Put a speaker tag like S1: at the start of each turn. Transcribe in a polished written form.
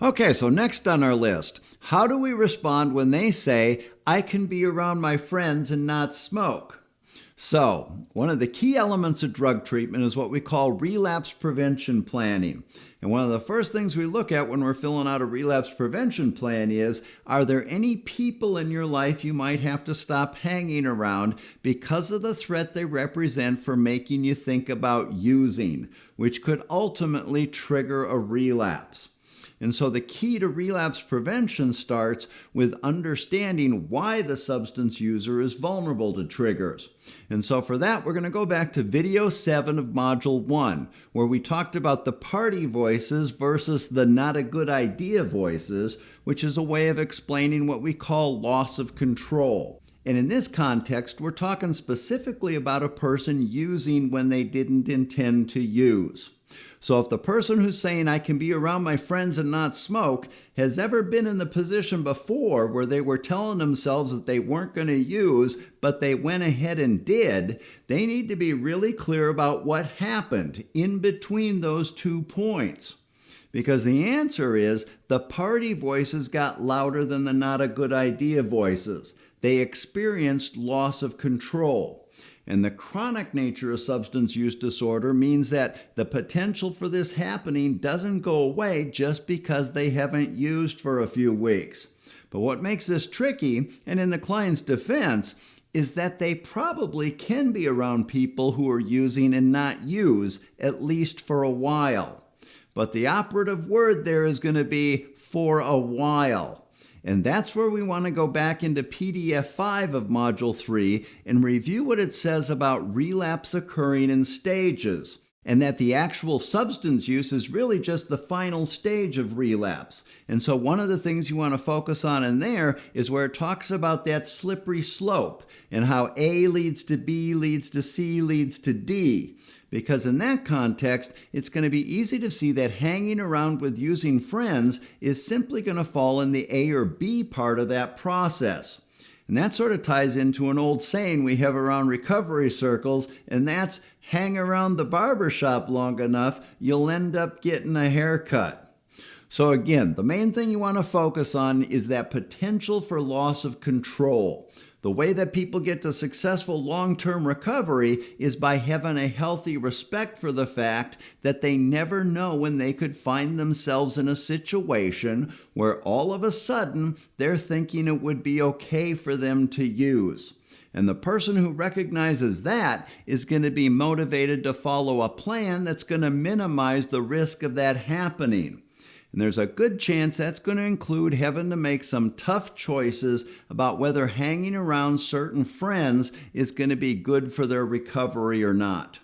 S1: Okay, so next on our list, how do we respond when they say, I can be around my friends and not smoke? So, one of the key elements of drug treatment is what we call relapse prevention planning. And one of the first things we look at when we're filling out a relapse prevention plan is, are there any people in your life you might have to stop hanging around because of the threat they represent for making you think about using, which could ultimately trigger a relapse? And so the key to relapse prevention starts with understanding why the substance user is vulnerable to triggers. And so for that, we're going to go back to video 7 of module 1, where we talked about the party voices versus the not a good idea voices, which is a way of explaining what we call loss of control. And in this context, we're talking specifically about a person using when they didn't intend to use. So if the person who's saying, I can be around my friends and not smoke, has ever been in the position before where they were telling themselves that they weren't going to use, but they went ahead and did, they need to be really clear about what happened in between those 2 points. Because the answer is the party voices got louder than the not a good idea voices. They experienced loss of control. And the chronic nature of substance use disorder means that the potential for this happening doesn't go away just because they haven't used for a few weeks. But what makes this tricky, and in the client's defense, is that they probably can be around people who are using and not use, at least for a while. But the operative word there is going to be for a while. And that's where we want to go back into PDF 5 of Module 3 and review what it says about relapse occurring in stages, and that the actual substance use is really just the final stage of relapse. And so one of the things you want to focus on in there is where it talks about that slippery slope and how A leads to B leads to C leads to D. Because in that context, it's going to be easy to see that hanging around with using friends is simply going to fall in the A or B part of that process. And that sort of ties into an old saying we have around recovery circles, and that's hang around the barbershop long enough, you'll end up getting a haircut. So again, the main thing you want to focus on is that potential for loss of control. The way that people get to successful long-term recovery is by having a healthy respect for the fact that they never know when they could find themselves in a situation where all of a sudden they're thinking it would be okay for them to use. And the person who recognizes that is going to be motivated to follow a plan that's going to minimize the risk of that happening. And there's a good chance that's going to include having to make some tough choices about whether hanging around certain friends is going to be good for their recovery or not.